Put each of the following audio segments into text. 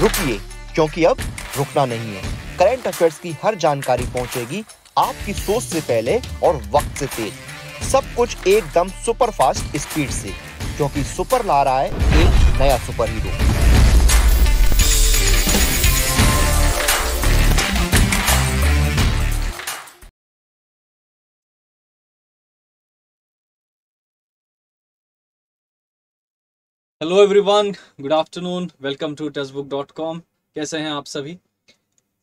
रुकिए, क्योंकि अब रुकना नहीं है। करंट अफेयर्स की हर जानकारी पहुंचेगी आपकी सोच से पहले और वक्त से तेज। सब कुछ एकदम सुपर फास्ट स्पीड से, क्योंकि सुपर ला रहा है एक नया superhero. Hello everyone, good afternoon, welcome to textbook dot com. कैसे हैं आप सभी?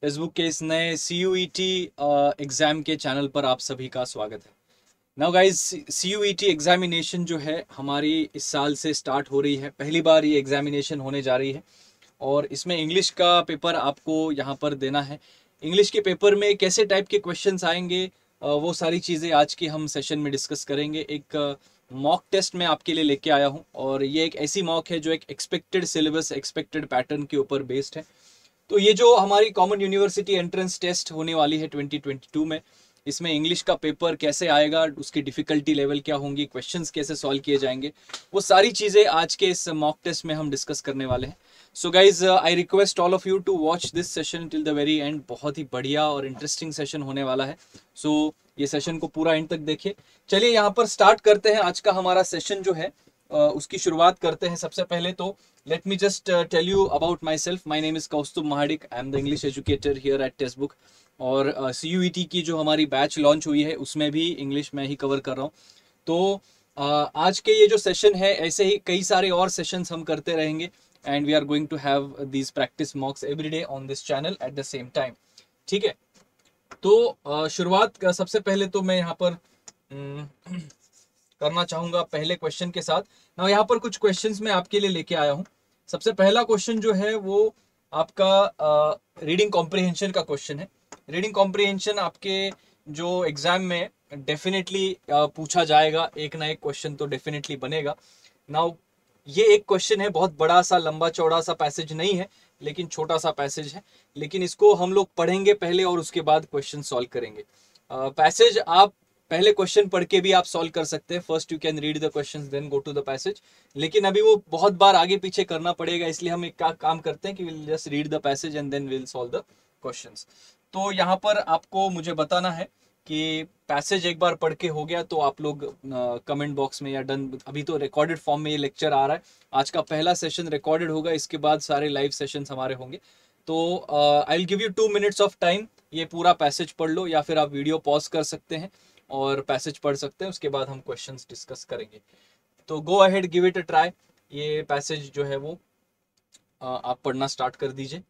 टेक्स्टबुक के इस नए CUET एग्ज़ाम के चैनल पर आप सभी का स्वागत है। नाउ गाइस, CUET एग्जामिनेशन जो है हमारी इस साल से स्टार्ट हो रही है। पहली बार ये एग्जामिनेशन होने जा रही है और इसमें इंग्लिश का पेपर आपको यहाँ पर देना है। इंग्लिश के पेपर में कैसे टाइप के क्वेश्चंस आएंगे, वो सारी चीज़ें आज के हम सेशन में डिस्कस करेंगे। एक मॉक टेस्ट मैं आपके लिए लेके आया हूँ और ये एक ऐसी मॉक है जो एक एक्सपेक्टेड सिलेबस, एक्सपेक्टेड पैटर्न के ऊपर बेस्ड है। तो ये जो हमारी कॉमन यूनिवर्सिटी एंट्रेंस टेस्ट होने वाली है 2022 में, इसमें इंग्लिश का पेपर कैसे आएगा, उसकी डिफ़िकल्टी लेवल क्या होंगी, क्वेश्चंस कैसे सॉल्व किए जाएंगे, वो सारी चीज़ें आज के इस मॉक टेस्ट में हम डिस्कस करने वाले हैं। So guys, I request all of you to watch this session till the very end. बहुत ही बढ़िया और इंटरेस्टिंग सेशन होने वाला है। सो ये सेशन को पूरा एंड तक देखिए। चलिए यहाँ पर स्टार्ट करते हैं। आज का हमारा सेशन जो है उसकी शुरुआत करते हैं। सबसे पहले तो let me just tell you about myself. My name is Kaustubh Mahadik. I am the English educator here at Textbook. और CUET की जो हमारी बैच लॉन्च हुई है उसमें भी इंग्लिश मैं ही कवर कर रहा हूँ। तो आज के ये जो सेशन है, ऐसे ही कई सारे और सेशंस हम करते रहेंगे and we are going to have these practice mocks every day on this channel at the same time. ठीक है, तो शुरुआत सबसे पहले तो मैं यहाँ पर करना चाहूंगा पहले क्वेश्चन के साथ ना। यहाँ पर कुछ क्वेश्चंस मैं आपके लिए लेके आया हूँ। सबसे पहला क्वेश्चन जो है वो आपका रीडिंग कॉम्प्रिहेंशन का क्वेश्चन है। रीडिंग कॉम्प्रिहेंशन आपके जो एग्जाम में डेफिनेटली पूछा जाएगा, एक ना एक क्वेश्चन तो डेफिनेटली बनेगा। नाउ ये एक क्वेश्चन है, बहुत बड़ा सा लंबा चौड़ा सा पैसेज नहीं है, लेकिन छोटा सा पैसेज है। लेकिन इसको हम लोग पढ़ेंगे पहले और उसके बाद क्वेश्चन सॉल्व करेंगे। पैसेज आप पहले क्वेश्चन पढ़ के भी आप सॉल्व कर सकते हैं। First you can read the questions then go to the passage. लेकिन अभी वो बहुत बार आगे पीछे करना पड़ेगा, इसलिए हम एक काम करते हैं कि will just read the passage and then will solve the questions. तो यहाँ पर आपको मुझे बताना है कि पैसेज एक बार पढ़ के हो गया तो आप लोग कमेंट बॉक्स में या डन। अभी तो रिकॉर्डेड फॉर्म में ये लेक्चर आ रहा है। आज का पहला सेशन रिकॉर्डेड होगा, इसके बाद सारे लाइव सेशंस हमारे होंगे। तो I will give you 2 minutes of time. ये पूरा पैसेज पढ़ लो या फिर आप वीडियो पॉज कर सकते हैं और पैसेज पढ़ सकते हैं। उसके बाद हम क्वेश्चंस डिस्कस करेंगे। तो go ahead, give it a try. ये पैसेज जो है वो आप पढ़ना स्टार्ट कर दीजिए।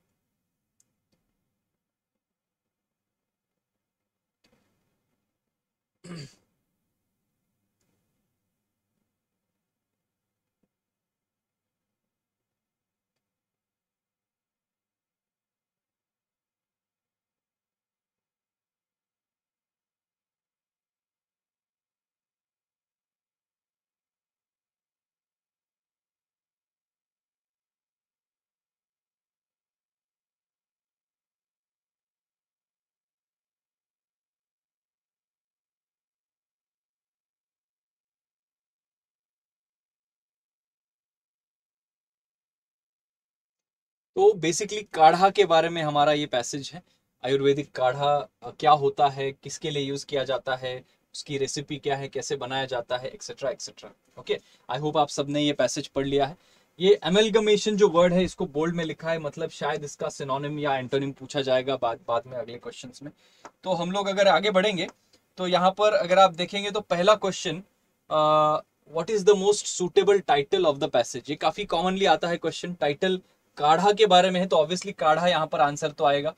तो बेसिकली काढ़ा के बारे में हमारा ये पैसेज है। आयुर्वेदिक काढ़ा क्या होता है, किसके लिए यूज किया जाता है, उसकी रेसिपी क्या है, कैसे बनाया जाता है, etcetera etcetera. Okay, I hope आप सबने ये पैसेज पढ़ लिया है। ये एमेलगमेशन जो वर्ड है, इसको बोल्ड में लिखा है, मतलब शायद इसका सिनोनिम या एंटोनिम पूछा जाएगा बाद में अगले क्वेश्चंस में। तो हम लोग अगर आगे बढ़ेंगे तो यहाँ पर अगर आप देखेंगे तो पहला question, what is the most suitable title of the passage. ये काफी कॉमनली आता है क्वेश्चन, टाइटल काढ़ा के बारे में है तो ऑब्वियसली काढ़ा यहाँ पर आंसर तो आएगा।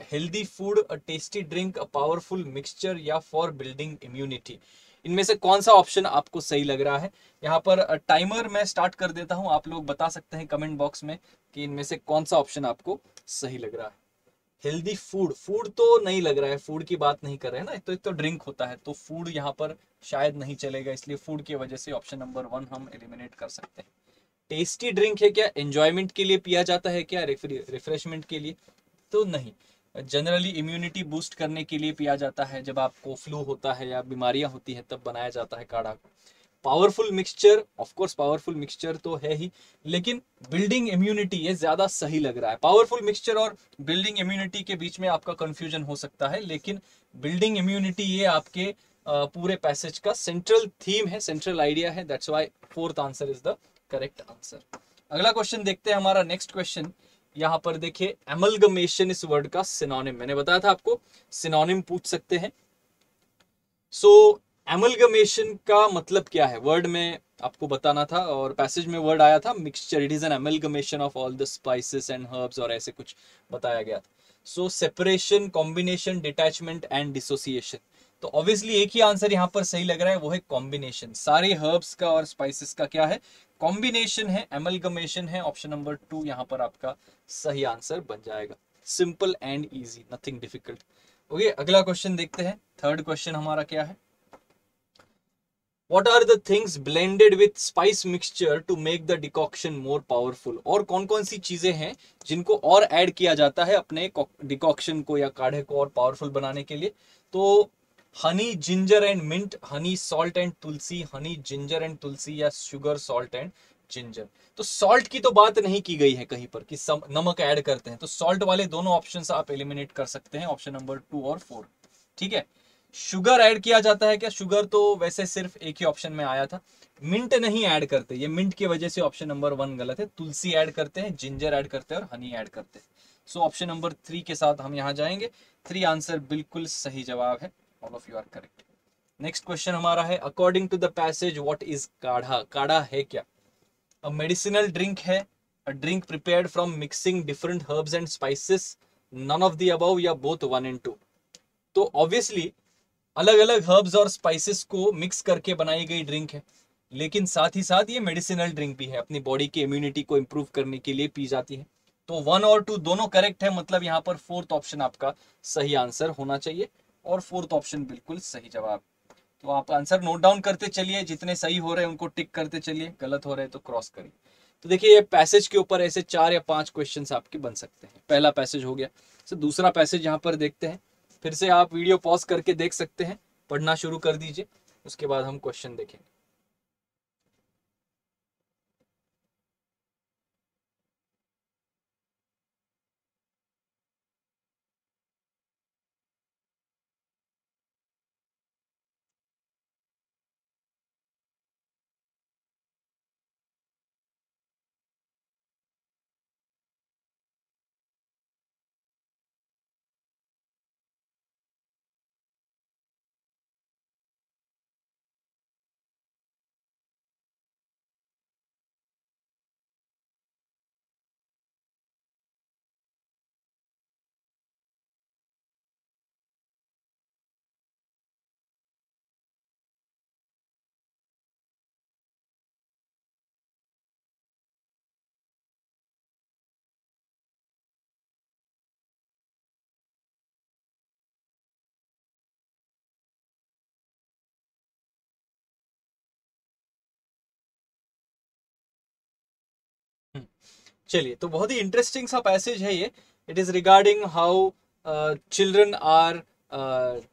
Healthy food, a tasty drink, a powerful mixture या फॉर बिल्डिंग इम्यूनिटी। इनमें से कौन सा ऑप्शन आपको सही लग रहा है? यहाँ पर टाइमर मैं स्टार्ट कर देता हूँ, आप लोग बता सकते हैं कमेंट बॉक्स में कि इनमें से कौन सा ऑप्शन आपको सही लग रहा है। हेल्दी फूड, फूड तो नहीं लग रहा है, फूड की बात नहीं कर रहे हैं ना, तो एक तो ड्रिंक होता है, तो फूड यहाँ पर शायद नहीं चलेगा, इसलिए फूड की वजह से ऑप्शन नंबर 1 हम एलिमिनेट कर सकते हैं। टेस्टी ड्रिंक है क्या, एंजॉयमेंट के लिए पिया जाता है क्या, रिफ्रेशमेंट के लिए? तो नहीं, जनरली इम्यूनिटी बूस्ट करने के लिए पिया जाता है। जब आपको फ्लू होता है या बीमारियां होती है तब बनाया जाता है काढ़ा को। Powerful mixture, of course powerful mixture तो है ही, लेकिन बिल्डिंग इम्यूनिटी ये ज्यादा सही लग रहा है। पावरफुल मिक्सचर और बिल्डिंग इम्यूनिटी के बीच में आपका कंफ्यूजन हो सकता है, लेकिन बिल्डिंग इम्यूनिटी ये आपके पूरे पैसेज का सेंट्रल थीम है, सेंट्रल आइडिया है। That's why fourth answer is the correct answer. अगला क्वेश्चन देखते हैं, हमारा नेक्स्ट क्वेश्चन। यहाँ पर देखिए, एमलगमेशन इस वर्ड का सिनोनिम, मैंने बताया था आपको सिनोनिम पूछ सकते हैं। सो एमलगमेशन का मतलब क्या है, वर्ड में आपको बताना था, और पैसेज में वर्ड आया था mixture, it is an amalgamation of all the spices and herbs, और ऐसे कुछ बताया गया था। So separation, combination, detachment and dissociation. तो ऑब्वियसली एक ही आंसर यहाँ पर सही लग रहा है, वो है कॉम्बिनेशन। सारे हर्ब्स का और स्पाइसेस का क्या है, कॉम्बिनेशन है, एमलगमेशन है। ऑप्शन नंबर 2 यहाँ पर आपका सही आंसर बन जाएगा। Simple and easy, nothing difficult. Okay, अगला क्वेश्चन देखते हैं। थर्ड क्वेश्चन हमारा क्या है, What are the things blended with spice mixture to make the decoction more powerful? और कौन कौन सी चीजें हैं जिनको और ऐड किया जाता है अपने डिकॉक्शन को या काढ़े को और पावरफुल बनाने के लिए? तो honey, ginger and mint, honey, salt and tulsi, honey, ginger and tulsi, या शुगर, सॉल्ट एंड जिंजर। तो सॉल्ट की तो बात नहीं की गई है कहीं पर कि नमक ऐड करते हैं, तो सॉल्ट वाले दोनों ऑप्शंस आप एलिमिनेट कर सकते हैं, ऑप्शन नंबर 2 और 4। ठीक है, शुगर ऐड किया जाता है क्या? शुगर तो वैसे सिर्फ एक ही ऑप्शन में आया था। मिंट नहीं ऐड करते, ये मिंट की वजह से ऑप्शन नंबर 1 गलत है। तुलसी ऐड करते हैं, जिंजर ऐड करते हैं और हनी ऐड करते हैं। सो ऑप्शन नंबर 3 के साथ हम यहाँ जाएंगे। 3 आंसर बिल्कुल सही जवाब है, all of you are correct. Next question हमारा है, according to the passage what is kadha? काढ़ा है क्या? अ मेडिसिनल ड्रिंक है, a drink prepared from mixing different herbs and spices, none of the above, या बोथ 1 and 2? तो obviously अलग अलग हर्ब्स और स्पाइसेस को मिक्स करके बनाई गई ड्रिंक है, लेकिन साथ ही साथ ये मेडिसिनल ड्रिंक भी है, अपनी बॉडी की इम्यूनिटी को इंप्रूव करने के लिए पी जाती है। तो 1 और 2 दोनों करेक्ट है, मतलब यहाँ पर फोर्थ ऑप्शन आपका सही आंसर होना चाहिए, और फोर्थ ऑप्शन बिल्कुल सही जवाब। तो आप आंसर नोट डाउन करते चलिए, जितने सही हो रहे हैं उनको टिक करते चलिए, गलत हो रहे हैं तो क्रॉस करिए। तो देखिए, ये पैसेज के ऊपर ऐसे 4 या 5 क्वेश्चंस आपके बन सकते हैं। पहला पैसेज हो गया। तो दूसरा पैसेज यहाँ पर देखते हैं, फिर से आप वीडियो पॉज करके देख सकते हैं, पढ़ना शुरू कर दीजिए, उसके बाद हम क्वेश्चन देखेंगे। चलिए, तो बहुत ही इंटरेस्टिंग सा पैसेज है ये। It is regarding how children are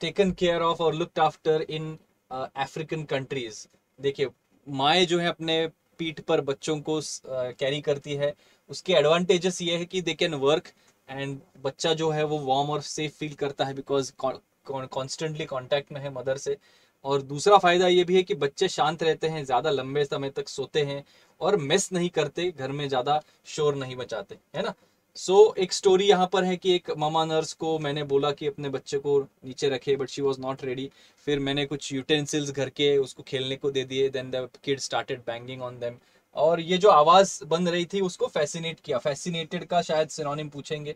taken care of और looked after in African countries. देखिए, माएँ जो है अपने पीठ पर बच्चों को कैरी करती है, उसके एडवांटेजेस ये है कि दे कैन वर्क, एंड बच्चा जो है वो वार्म और सेफ फील करता है, बिकॉज कॉन्स्टेंटली कॉन्टैक्ट में है मदर से। और दूसरा फायदा ये भी है कि बच्चे शांत रहते हैं, ज़्यादा लंबे समय तक सोते हैं, और मिस नहीं करते, घर में ज़्यादा शोर नहीं मचाते, है ना। एक स्टोरी यहाँ पर है कि एक मामा नर्स को मैंने बोला कि अपने बच्चे को नीचे रखे, but she was not ready. फिर मैंने कुछ यूटेंसिल्स घर के उसको खेलने को दे दिए, then the kid started banging on them, और ये जो आवाज़ बन रही थी उसको फैसिनेट किया। फैसिनेटेड का शायद सिनोनिम पूछेंगे,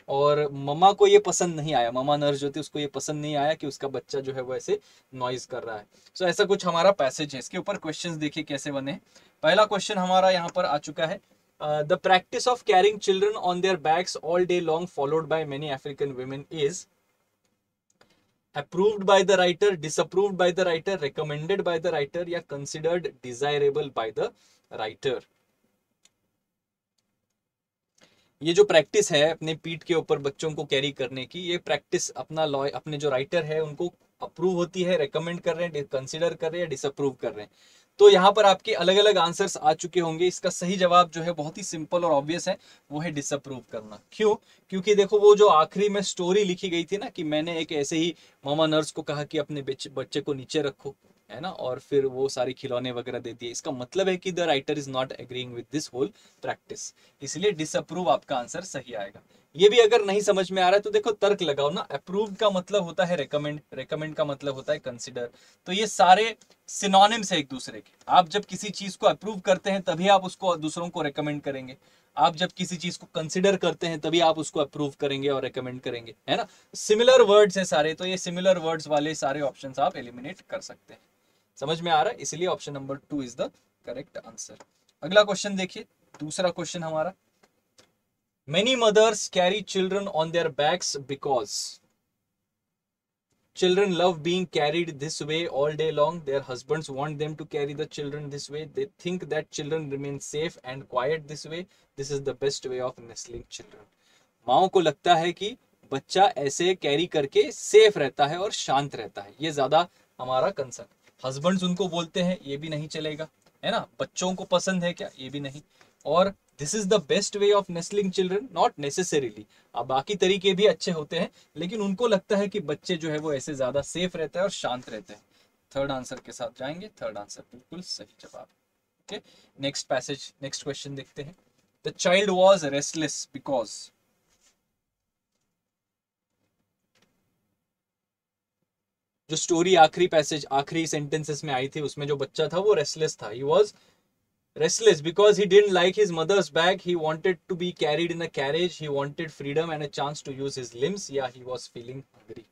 और मम्मा को ये पसंद नहीं आया, मम्मा नर्स जो थी उसको ये पसंद नहीं आया कि उसका बच्चा जो है वो ऐसे नॉइज कर रहा है। ऐसा कुछ हमारा पैसेज है। इसके ऊपर क्वेश्चंस देखिए कैसे बने। पहला क्वेश्चन हमारा यहाँ पर आ चुका है, the practice of carrying children on their backs all day long followed by many African women is approved by the writer, disapproved by the writer, recommended by the writer, या considered desirable by the writer। ये जो practice है अपने पीठ के ऊपर बच्चों को कैरी करने की, ये प्रैक्टिस अपने जो राइटर है उनको अप्रूव होती है, रेकमेंड कर रहे हैं, कंसिडर कर रहे हैं, डिसअप्रूव कर रहे हैं। तो यहाँ पर आपके अलग अलग आंसर्स आ चुके होंगे। इसका सही जवाब जो है बहुत ही सिंपल और ऑब्वियस है, वो है डिसअप्रूव करना। क्यों? क्योंकि देखो वो जो आखिरी में स्टोरी लिखी गई थी ना कि मैंने एक ऐसे ही मामा नर्स को कहा कि अपने बच्चे को नीचे रखो, है ना, और फिर वो सारी खिलौने वगैरह दे दिए। इसका मतलब है कि the writer is not agreeing with this whole practice, इसलिए डिसअप्रूव आपका आंसर सही आएगा। ये भी अगर नहीं समझ में आ रहा है तो देखो तर्क लगाओ ना। अप्रूव का मतलब होता है रेकमेंड, रेकमेंड का मतलब होता है कंसिडर। तो ये सारे सिनोनिम्स है एक दूसरे के। आप जब किसी चीज को अप्रूव करते हैं तभी आप उसको दूसरों को रेकमेंड करेंगे। आप जब किसी चीज को कंसिडर करते हैं तभी आप उसको अप्रूव करेंगे और रेकमेंड करेंगे, है ना। सिमिलर वर्ड्स हैं सारे, तो ये सिमिलर वर्ड्स वाले सारे ऑप्शंस आप एलिमिनेट कर सकते हैं। समझ में आ रहा है? इसलिए option number 2 is the correct answer. अगला क्वेश्चन देखिए, दूसरा क्वेश्चन हमारा, many mothers carry children on their backs because children love being carried this way all day long. Their husbands want them to carry the children this way. They think that children remain safe and quiet this way. This is the best way of nestling children. माओ को लगता है कि बच्चा ऐसे carry करके safe रहता है और शांत रहता है, ये ज्यादा हमारा कंसर्न। हस्बैंड्स उनको बोलते हैं, ये भी नहीं चलेगा, है ना। बच्चों को पसंद है क्या? ये भी नहीं। और this is the best way of nestling children, not necessarily. अब बाकी तरीके भी अच्छे होते हैं, लेकिन उनको लगता है कि बच्चे जो है वो ऐसे ज्यादा सेफ रहता है और शांत रहते हैं। थर्ड आंसर के साथ जाएंगे, थर्ड आंसर बिल्कुल सही जवाब। Okay, next passage, next question देखते हैं। The child was restless because, जो स्टोरी आखिरी पैसेज आखिरी सेंटेंसेस में आई थी उसमें जो बच्चा था वो रेस्टलेस था। He was restless because he didn't like his mother's bag. He wanted to be carried in a carriage. He wanted freedom and a chance to use his limbs. Yeah, he was feeling hungry.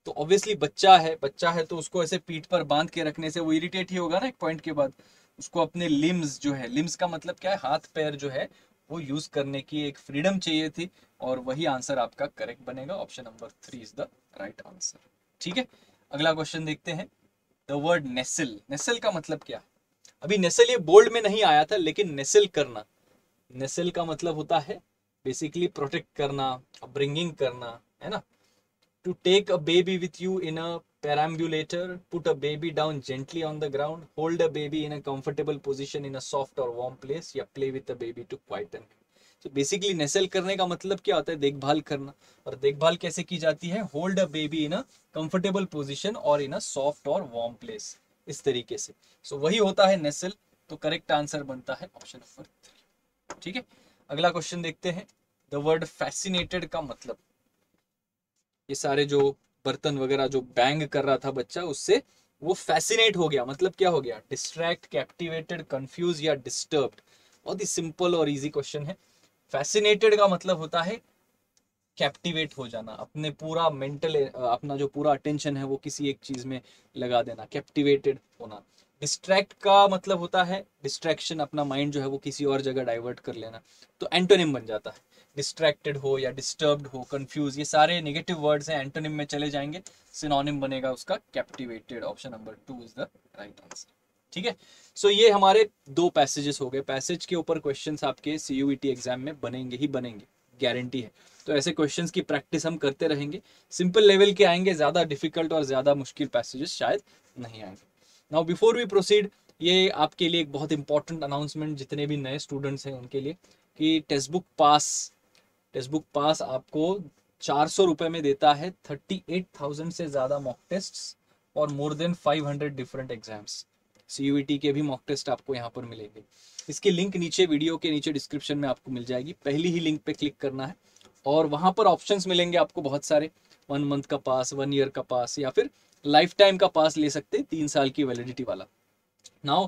तो obviously बच्चा है तो उसको ऐसे पीठ पर बांध के रखने से वो इरिटेट ही होगा ना एक पॉइंट के बाद। उसको अपने लिम्स जो है, लिम्स का मतलब क्या है, हाथ पैर जो है वो यूज करने की एक फ्रीडम चाहिए थी, और वही आंसर आपका करेक्ट बनेगा। Option number 3 is the right answer. ठीक है, अगला क्वेश्चन देखते हैं। द वर्ड नेसल, नेसल का मतलब क्या? अभी नेसल ये बोल्ड में नहीं आया था, लेकिन नेसल करना, नेसल का मतलब होता है बेसिकली प्रोटेक्ट करना, ब्रिंगिंग करना, है ना। To take a baby with you in a perambulator, put a baby down gently on the ground, hold a baby in a comfortable position in a soft or warm place, या play with the baby to quieten him. तो basically नेसल करने का मतलब क्या होता है? देखभाल करना। और देखभाल कैसे की जाती है? Hold a baby in a comfortable position और इन अ सॉफ्ट और वार्म प्लेस, इस तरीके से। सो वही होता है नेसल। तो करेक्ट आंसर बनता है ऑप्शन नंबर 3। ठीक है, अगला क्वेश्चन देखते हैं। द वर्ड फैसिनेटेड का मतलब, ये सारे जो बर्तन वगैरह जो बैंग कर रहा था बच्चा, उससे वो फैसिनेट हो गया। मतलब क्या हो गया? डिस्ट्रैक्ट, कैप्टिवेटेड, कंफ्यूज या डिस्टर्ब्ड। बहुत ही सिंपल और इजी क्वेश्चन है। फैसिनेटेड का मतलब होता है कैप्टिवेट हो जाना, अपने पूरा मेंटल, अपना जो पूरा अटेंशन है वो किसी एक चीज में लगा देना, कैप्टिवेटेड होना। डिस्ट्रैक्ट का मतलब होता है डिस्ट्रैक्शन, अपना माइंड जो है वो किसी और जगह डाइवर्ट कर लेना। तो एंटोनिम बन जाता है, डिस्ट्रैक्टेड हो या डिस्टर्ब्ड हो, कंफ्यूज, ये सारे नेगेटिव वर्ड्स हैं, एंटोनिम में चले जाएंगे। सिनोनिम बनेगा उसका captivated. Option number 2 is the right answer. ठीक है, सो ये हमारे 2 पैसेजेस हो गए। पैसेज के ऊपर क्वेश्चंस आपके CUET एग्जाम में बनेंगे ही बनेंगे, गारंटी है। तो ऐसे क्वेश्चंस की प्रैक्टिस हम करते रहेंगे। सिंपल लेवल के आएंगे, ज़्यादा डिफिकल्ट और ज़्यादा मुश्किल पैसेजेस शायद नहीं आएंगे। नाउ बिफोर वी प्रोसीड, ये आपके लिए एक बहुत इंपॉर्टेंट अनाउंसमेंट, जितने भी नए स्टूडेंट्स हैं उनके लिए, कि टेक्स्ट बुक पास आपको 400 रुपये में देता है 38,000 से ज़्यादा मॉक टेस्ट्स और more than 500 different exams. CUET के भी मॉक टेस्ट आपको यहाँ पर मिलेंगे। इसकी लिंक नीचे वीडियो के नीचे डिस्क्रिप्शन में आपको मिल जाएगी। पहली ही लिंक पे क्लिक करना है और वहाँ पर ऑप्शंस मिलेंगे आपको बहुत सारे। 1 मंथ का पास, 1 ईयर का पास, या फिर लाइफ टाइम का पास ले सकते हैं, 3 साल की वैलिडिटी वाला। नाउ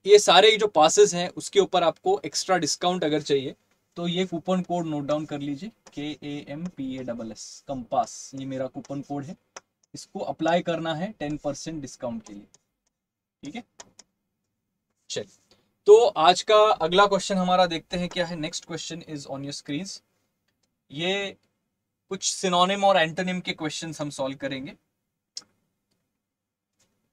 ये सारे जो पासेस हैं उसके ऊपर आपको एक्स्ट्रा डिस्काउंट अगर चाहिए तो ये कूपन कोड नोट डाउन कर लीजिए, KAMPASS, कंपास, ये मेरा कूपन कोड है। इसको अप्लाई करना है 10% डिस्काउंट के लिए। ठीक है, चलिए तो आज का अगला क्वेश्चन हमारा देखते हैं क्या है। Next question is on your screen. ये कुछ सिनोनिम और एंटोनिम के क्वेश्चंस हम सॉल्व करेंगे।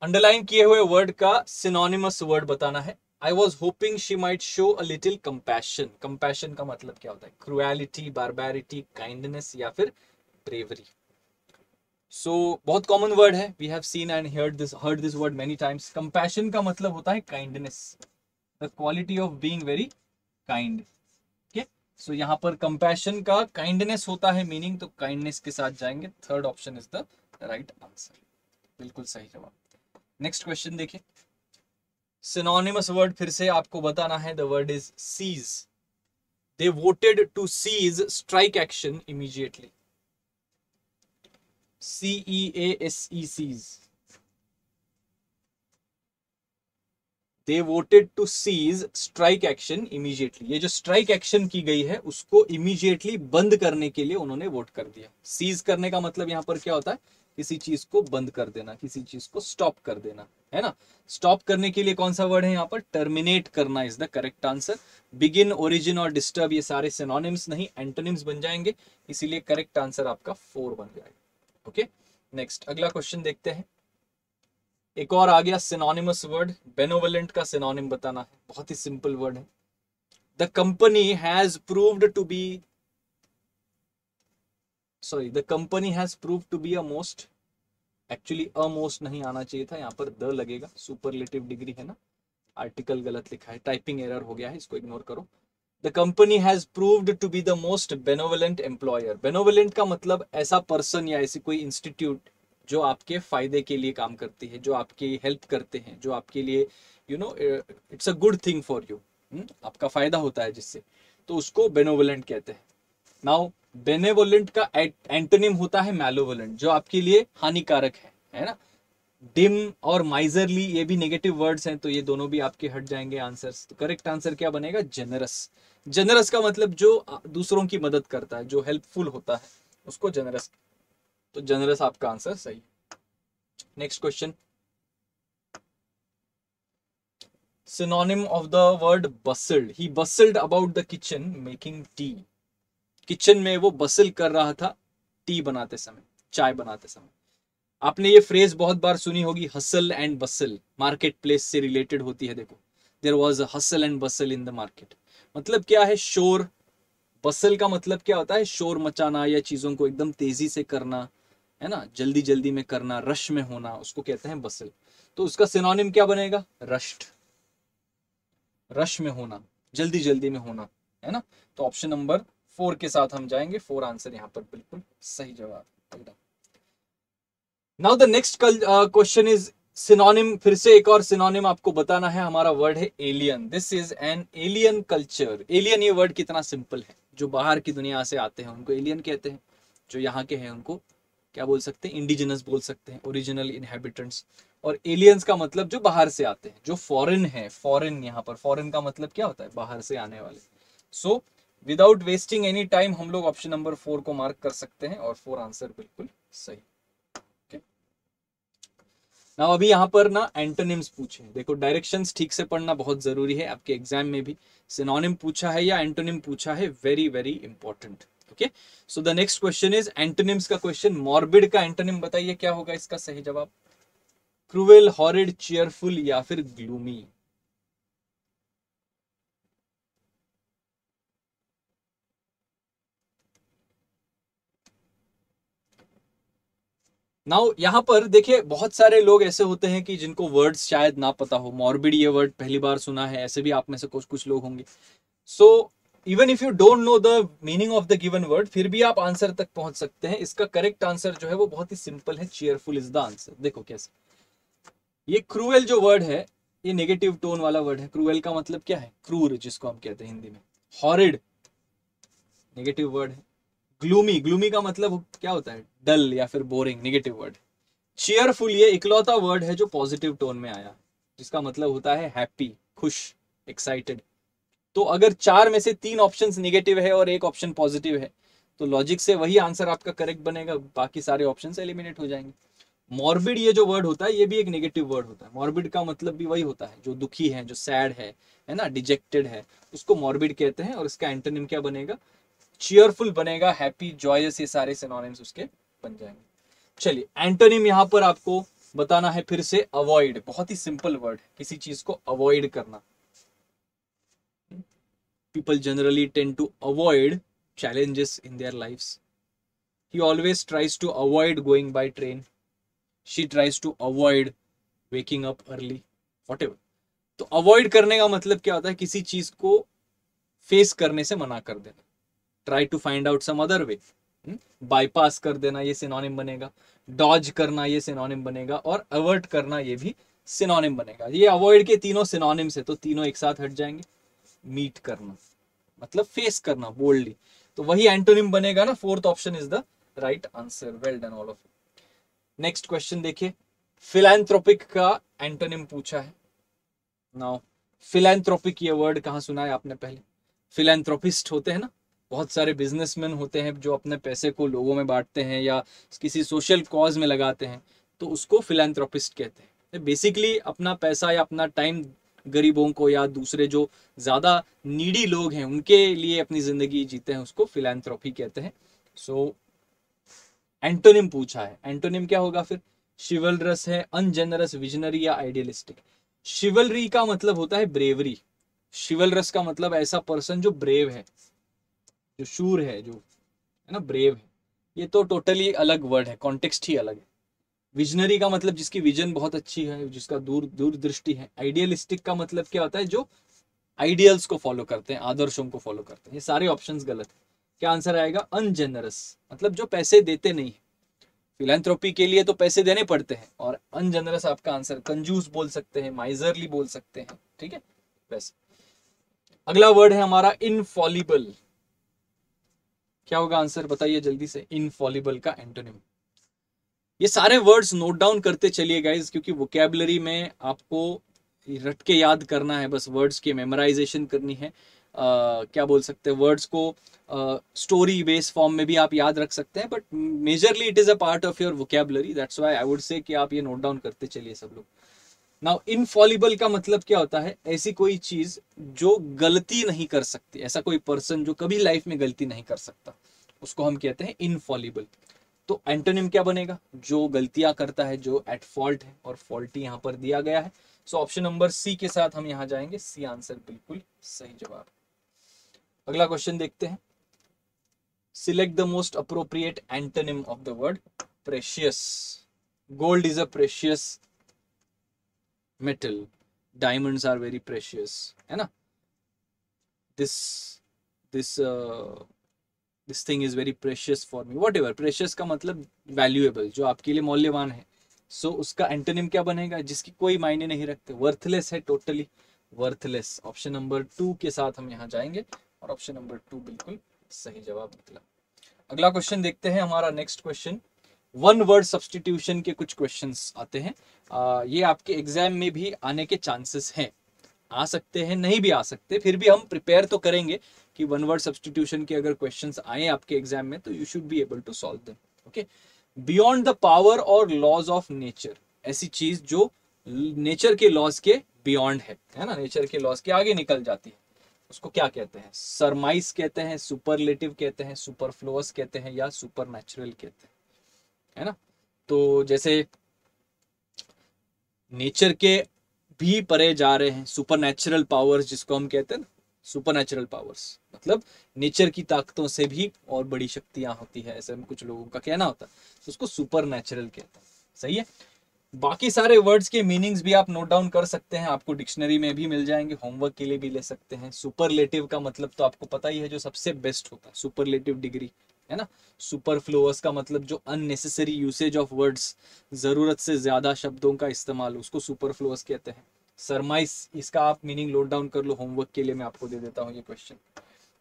अंडरलाइन किए हुए वर्ड का सिनोनिमस वर्ड बताना है। I was hoping she might show a little compassion. Compassion का मतलब क्या होता है? क्रुएलिटी, बारबैरिटी, काइंडनेस या फिर ब्रेवरी। बहुत कॉमन वर्ड है, we have seen and heard this word many times. Compassion का मतलब होता है kindness, the quality of being very kind. Okay, so यहाँ पर कंपैशन का काइंडनेस होता है मीनिंग, तो काइंडनेस के साथ जाएंगे। Third option is the right answer, बिल्कुल सही जवाब। नेक्स्ट क्वेश्चन देखिए, सिनोनिमस वर्ड फिर से आपको बताना है। The word is cease. They voted to cease strike action immediately. CEASE, cease. They voted to cease strike action immediately. ये जो स्ट्राइक एक्शन की गई है उसको इमीडिएटली बंद करने के लिए उन्होंने वोट कर दिया। सीज करने का मतलब यहाँ पर क्या होता है, किसी चीज को बंद कर देना, किसी चीज को स्टॉप कर देना, है ना। स्टॉप करने के लिए कौन सा वर्ड है यहाँ पर, टर्मिनेट करना is the correct answer. Begin, origin और डिस्टर्ब ये सारे सिनोनिम्स नहीं एंटोनिम्स बन जाएंगे, इसीलिए करेक्ट आंसर आपका 4 बन जाएगा। ओके, नेक्स्ट अगला क्वेश्चन देखते हैं। एक और आ गया सिनोनिमस वर्ड, बेनोवलेंट का सिनोनिम बताना है। बहुत ही सिंपल वर्ड है। The company has proved to be, sorry, the company has proved to be a most, actually a most नहीं आना चाहिए था, यहाँ पर द लगेगा, सुपरलेटिव डिग्री है ना, आर्टिकल गलत लिखा है, टाइपिंग एरर हो गया है, इसको इग्नोर करो। The company has proved to be the most benevolent employer. Benevolent का मतलब ऐसा पर्सन या ऐसी कोई इंस्टीट्यूट जो आपके फायदे के लिए काम करती है, जो आपकी हेल्प करते हैं, जो आपके लिए it's a good thing for you, आपका फायदा होता है जिससे, तो उसको बेनोवलेंट कहते हैं। नाउ बेनेवोलेंट का एंटोनिम होता है मैलोवोलेंट, जो आपके लिए हानिकारक है ना। डिम और माइजरली ये भी नेगेटिव वर्ड्स हैं, तो ये दोनों भी आपके हट जाएंगे आंसर्स। तो करेक्ट आंसर क्या बनेगा, जेनरस। जेनरस का मतलब जो दूसरों की मदद करता है, जो हेल्पफुल होता है, उसको जेनरस, तो जेनरस आपका आंसर सही। Next question, synonym of the word bustled. He bustled about the kitchen making tea. Kitchen में वो बसल कर रहा था टी बनाते समय, चाय बनाते समय। आपने ये फ्रेज बहुत बार सुनी होगी, hustle and bustle, market place से रिलेटेड होती है। देखो, there was a hustle and bustle in the market, मतलब क्या है, शोर। बसल का मतलब क्या होता है, शोर मचाना या चीजों को एकदम तेजी से करना, है ना, जल्दी जल्दी में करना, रश में होना, उसको कहते हैं बसल। तो उसका सिनोनिम क्या बनेगा, रश्ड, रश में होना, जल्दी जल्दी में होना, है ना। तो ऑप्शन नंबर 4 के साथ हम जाएंगे, 4 आंसर यहाँ पर बिल्कुल सही जवाब। Now the next question is synonym. फिर से एक और सिनोनिम आपको बताना है। हमारा वर्ड है alien. This is an alien culture. Alien ये वर्ड कितना सिंपल है, जो बाहर की दुनिया से आते हैं उनको एलियन कहते हैं, जो यहाँ के हैं उनको क्या बोल सकते हैं, इंडिजिनस बोल सकते हैं, ओरिजिनल इनहेबिटेंट्स। और एलियंस का मतलब जो बाहर से आते हैं, जो फॉरेन है, फॉरेन, यहाँ पर फॉरेन का मतलब क्या होता है, बाहर से आने वाले। So without wasting any time हम लोग ऑप्शन नंबर 4 को मार्क कर सकते हैं, और 4 आंसर बिल्कुल सही। ना अभी यहाँ पर ना एंटोनिम्स पूछे, देखो डायरेक्शंस ठीक से पढ़ना बहुत जरूरी है आपके एग्जाम में भी। सिनोनिम पूछा है या एंटोनिम पूछा है, very very important. Okay, so the next question is antonyms का क्वेश्चन। मॉर्बिड का एंटोनिम बताइए क्या होगा इसका सही जवाब, क्रूएल, हॉरिड, चीयरफुल या फिर ग्लूमी। नाउ यहाँ पर देखिए, बहुत सारे लोग ऐसे होते हैं कि जिनको वर्ड्स शायद ना पता हो। मॉर्बिड ये वर्ड पहली बार सुना है, ऐसे भी आप में से कुछ कुछ लोग होंगे। So even if you don't know the meaning of the given word, फिर भी आप आंसर तक पहुंच सकते हैं। इसका करेक्ट आंसर जो है वो बहुत ही सिंपल है, चीयरफुल इज द आंसर। देखो कैसे, ये क्रूएल जो वर्ड है, ये नेगेटिव टोन वाला वर्ड है। क्रूएल का मतलब क्या है, क्रूर, जिसको हम कहते हैं हिंदी में। हॉरिड नेगेटिव वर्ड है। ग्लूमी, ग्लूमी का मतलब क्या होता है, डल या फिर बोरिंग, नेगेटिव वर्ड। चीयरफुल ये इकलौता वर्ड है जो पॉजिटिव टोन में आया, जिसका मतलब होता है हैप्पी, खुश, एक्साइटेड। तो अगर 4 में से 3 ऑप्शंस नेगेटिव है और एक ऑप्शन पॉजिटिव है, तो लॉजिक से वही आंसर आपका करेक्ट बनेगा, बाकी सारे ऑप्शंस एलिमिनेट हो जाएंगे। मॉर्बिड ये जो वर्ड होता है, ये भी एक नेगेटिव वर्ड होता है। मॉर्बिड का मतलब भी वही होता है, जो दुखी है, जो सैड है ना, डिजेक्टेड है, उसको मॉर्बिड कहते हैं। और इसका एंटोनिम क्या बनेगा, चीयरफुल बनेगा, हैप्पी, जॉयस, ये सारे सिनोनिम्स उसके बन जाएंगे। चलिए, एंटोनिम यहां पर आपको बताना है फिर से, अवॉइड। बहुत ही सिंपल वर्ड है, किसी चीज को अवॉइड करना। People generally tend to avoid challenges in their lives. he always tries to avoid going by train, she tries to avoid waking up early, whatever. तो अवॉइड करने का मतलब क्या होता है, किसी चीज को फेस करने से मना कर देना, try to find out some other way, bypass कर देना ये सिनोनिम बनेगा, डॉज करना ये सिनोनिम बनेगा, और अवर्ट करना ये भी सिनोनिम बनेगा। ये अवॉइड के तीनों सिनोनिम्स है, तो तीनों एक साथ हट जाएंगे। मीट करना मतलब फेस करना बोल्डली, तो वही एंटोनिम बनेगा ना। Fourth option is the right answer. Well done all of you. Next question देखिए, फिलैंथ्रोपिक का एंटोनिम पूछा है। नाउ फिलैंथ्रोपिक ये वर्ड कहाँ सुना है आपने पहले? फिलैंथ्रोपिस्ट होते हैं ना, बहुत सारे बिजनेसमैन होते हैं जो अपने पैसे को लोगों में बांटते हैं या किसी सोशल कॉज में लगाते हैं, तो उसको फिलैंथ्रोपिस्ट कहते हैं। बेसिकली अपना पैसा या अपना टाइम गरीबों को या दूसरे जो ज्यादा नीडी लोग हैं उनके लिए अपनी जिंदगी जीते हैं, उसको फिलैंथ्रोपी कहते हैं। सो एंटोनिम पूछा है, एंटोनिम क्या होगा फिर? शिवलरस है, अनजेनरस, विजनरी या आइडियलिस्टिक। शिवलरी का मतलब होता है ब्रेवरी, शिवलरस का मतलब ऐसा पर्सन जो ब्रेव है, जो शूर है, जो है ना ब्रेव है। ये तो टोटली अलग वर्ड है, कॉन्टेक्स्ट ही अलग है। विजनरी का मतलब जिसकी विजन बहुत अच्छी है, जिसका दूरदृष्टि है। आइडियलिस्टिक का मतलब क्या होता है? जो आइडियल्स को फॉलो करते हैं, आदर्शों को फॉलो करते हैं। ये सारे ऑप्शंस गलत है। क्या आंसर आएगा? अनजेनरस, मतलब जो पैसे देते नहीं है। फिलैंथ्रोपी के लिए तो पैसे देने पड़ते हैं, और अनजेनरस आपका आंसर। कंजूस बोल सकते हैं, माइजरली बोल सकते हैं, ठीक है वैसे। अगला वर्ड है हमारा इनफॉलिबल। क्या होगा आंसर बताइए जल्दी से, इनफॉलिबल का एंटोनिम। ये सारे वर्ड्स नोट डाउन करते चलिए गाइज, क्योंकि वोकैबुलरी में आपको रट के याद करना है, बस वर्ड्स की मेमोराइजेशन करनी है। क्या बोल सकते हैं, वर्ड्स को स्टोरी बेस फॉर्म में भी आप याद रख सकते हैं, but majorly it is a part of your vocabulary. That's why I would से कि आप ये नोट डाउन करते चलिए सब लोग। नाउ इनफॉलिबल का मतलब क्या होता है? ऐसी कोई चीज जो गलती नहीं कर सकती, ऐसा कोई पर्सन जो कभी लाइफ में गलती नहीं कर सकता, उसको हम कहते हैं इनफॉलिबल। तो एंटोनिम क्या बनेगा? जो गलतियां करता है, जो एट फॉल्ट है, और फॉल्टी यहां पर दिया गया है। सो ऑप्शन नंबर सी के साथ हम यहां जाएंगे, सी आंसर बिल्कुल सही जवाब। अगला क्वेश्चन देखते हैं, select the most appropriate antonym of the word precious. Gold is a precious metal, diamonds are very precious, है ना। This this this thing is very precious for me, whatever. Precious का मतलब valuable, जो आपके लिए मौल्यवान है। सो उसका एंटोनिम क्या बनेगा? जिसकी कोई मायने नहीं रखते, वर्थलेस है, टोटली वर्थलेस। ऑप्शन नंबर 2 के साथ हम यहाँ जाएंगे, और ऑप्शन नंबर 2 बिल्कुल सही जवाब निकला। अगला क्वेश्चन देखते हैं, हमारा next question. One word substitution के कुछ क्वेश्चंस आते हैं। ये आपके एग्जाम में भी आने के चांसेस हैं, आ सकते हैं, नहीं भी आ सकते, फिर भी हम प्रिपेयर तो करेंगे कि वन वर्ड सब्सटीट्यूशन के अगर क्वेश्चंस आए आपके एग्जाम में तो you should be able to solve them. Okay, beyond the power और लॉज ऑफ नेचर, ऐसी चीज जो नेचर के लॉज के बियॉन्ड है ना, नेचर के लॉज के आगे निकल जाती है, उसको क्या कहते हैं? सरमाइज कहते हैं, सुपरलेटिव कहते हैं, सुपरफ्लोअस कहते हैं, या सुपरनैचुरल कहते हैं, है ना। तो जैसे नेचर के भी परे जा रहे हैं, सुपरनैचुरल पावर्स जिसको हम कहते हैं ना, सुपरनैचुरल पावर्स मतलब नेचर की ताकतों से भी और बड़ी शक्तियां होती है, ऐसे में कुछ लोगों का कहना होता है, तो उसको सुपरनैचुरल कहते हैं। सही है। बाकी सारे वर्ड्स के मीनिंग्स भी आप नोट डाउन कर सकते हैं, आपको डिक्शनरी में भी मिल जाएंगे, होमवर्क के लिए भी ले सकते हैं। सुपरलेटिव का मतलब तो आपको पता ही है, जो सबसे बेस्ट होता है, सुपरलेटिव डिग्री, है ना। सुपरफ्लोअस का मतलब जो अननेसेसरी यूसेज ऑफ वर्ड्स, जरूरत से ज्यादा शब्दों का इस्तेमाल, उसको सुपरफ्लोअस कहते हैं। सरमाइस, इसका आप मीनिंग नोट डाउन कर लो, होमवर्क के लिए मैं आपको दे देता हूँ ये क्वेश्चन।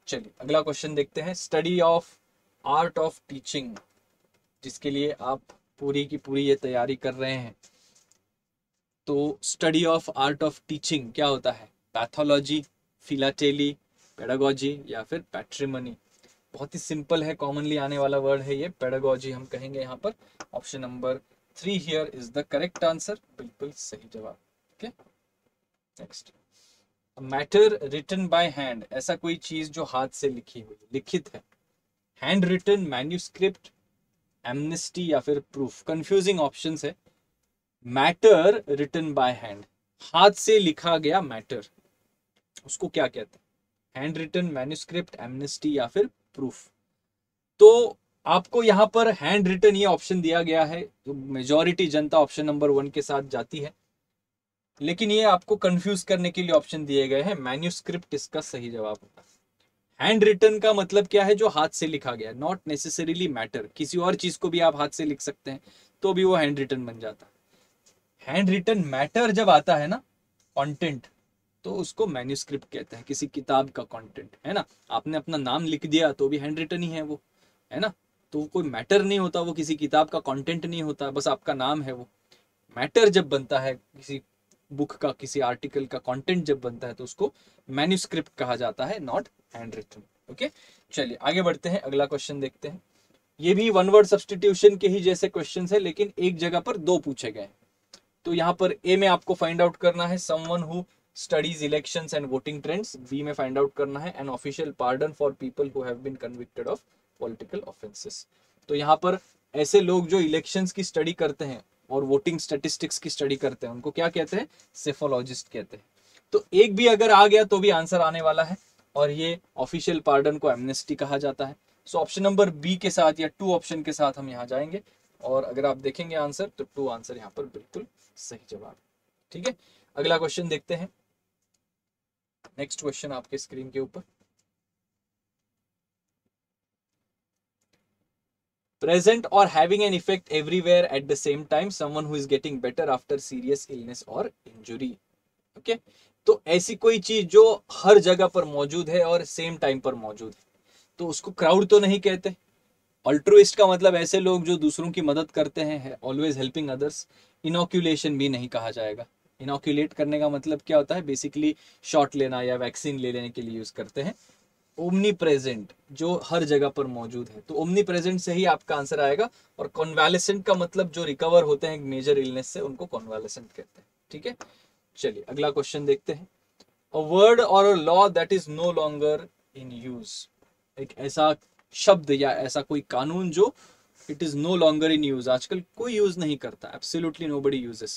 चलिए अगला क्वेश्चन देखते हैं, study of art of teaching, जिसके लिए आप पूरी की पूरी ये तैयारी कर रहे हैं। तो study of art of teaching क्या होता है? पैथोलॉजी, फिलाटेली, पेडागोजी, या फिर पैट्रिमनी। बहुत ही सिंपल है, कॉमनली आने वाला वर्ड है ये, पेडागोजी हम कहेंगे यहाँ पर। Option number 3 here is the correct answer, बिल्कुल सही जवाब। Okay, next, matter written by hand, ऐसा कोई चीज जो हाथ से लिखी हुई, लिखित है। हैंड रिटन, मैन्यूस्क्रिप्ट, एमनेस्टी, या फिर प्रूफ। कंफ्यूजिंग ऑप्शंस है। मैटर रिटन बाय हैंड, हाथ से लिखा गया मैटर, उसको क्या कहते हैं? हैंड रिटन, मैन्यूस्क्रिप्ट, एमनेस्टी, या फिर प्रूफ। तो आपको यहाँ पर हैंड रिटन ये ऑप्शन दिया गया है, तो मेजॉरिटी जनता ऑप्शन नंबर 1 के साथ जाती है, लेकिन ये आपको कंफ्यूज करने के लिए ऑप्शन दिए गए हैं। मैन्यूस्क्रिप्ट इसका सही जवाब होगा। हैंड रिटन का मतलब क्या है? जो हाथ से लिखा गया, नॉट नेसेसरीली मैटर, किसी और चीज को भी आप हाथ से लिख सकते हैं तो भी वो हैंड रिटन बन जाता है। हैंड रिटन मैटर जब आता है ना, कंटेंट, तो उसको मैन्यूस्क्रिप्ट कहते हैं, किसी किताब का कंटेंट, है ना। आपने अपना नाम लिख दिया तो भी हैंड रिटन ही है वो, है ना। तो कोई मैटर नहीं होता, वो किसी किताब का कंटेंट नहीं होता, बस आपका नाम है वो। मैटर जब बनता है किसी बुक का, किसी आर्टिकल का कंटेंट जब बनता है, तो उसको मैन्यूस्क्रिप्ट कहा जाता है, नॉट हैंड रिटन। ओके, चलिए आगे बढ़ते हैं, अगला क्वेश्चन देखते हैं। ये भी वन वर्ड सब्सटीट्यूशन के ही जैसे क्वेश्चन है, लेकिन एक जगह पर दो पूछे गए। तो यहाँ पर ए में आपको फाइंड आउट करना है someone who studies elections and voting trends. B में फाइंड आउट करना है an official pardon for people who have been convicted of political offences. तो यहाँ पर ऐसे लोग जो इलेक्शंस की स्टडी करते हैं और वोटिंग स्टैटिस्टिक्स की स्टडी करते हैं, उनको क्या कहते हैं? सेफोलॉजिस्ट कहते हैं। तो एक भी अगर आ गया तो भी आंसर आने वाला है, और ये ऑफिशियल पार्डन को एमनेस्टी कहा जाता है। सो ऑप्शन नंबर बी के साथ या 2 ऑप्शन के साथ हम यहाँ जाएंगे, और अगर आप देखेंगे आंसर तो 2 आंसर यहाँ पर बिल्कुल सही जवाब। ठीक है, अगला क्वेश्चन देखते हैं। नेक्स्ट क्वेश्चन आपके स्क्रीन के ऊपर, present or having an effect everywhere at the same time, someone who is getting better after serious illness or injury। Okay, तो ऐसी कोई चीज जो हर जगह पर मौजूद है और सेम टाइम पर मौजूद है, तो उसको क्राउड तो नहीं कहते। अल्ट्रुइस्ट का मतलब ऐसे लोग जो दूसरों की मदद करते हैं, ऑलवेज हेल्पिंग अदर्स। इनोक्यूलेशन भी नहीं कहा जाएगा। इनोक्यूलेट करने का मतलब क्या होता है? बेसिकली शॉट लेना या वैक्सीन ले लेने के लिए यूज करते हैं। ओमनी प्रेजेंट, जो हर जगह पर मौजूद है, तो ओमनी प्रेजेंट से ही आपका आंसर आएगा। और कॉन्वालेसेंट का मतलब जो रिकवर होते हैं मेजर इलनेस से, उनको कॉन्वालेसेंट कहते हैं। ठीक है, चलिए अगला क्वेश्चन देखते हैं। अ वर्ड और a law that is no longer in use. एक ऐसा शब्द या ऐसा कोई कानून जो it is no longer in use, आजकल कोई यूज नहीं करता, एब्सोल्युटली नोबडी यूजेस।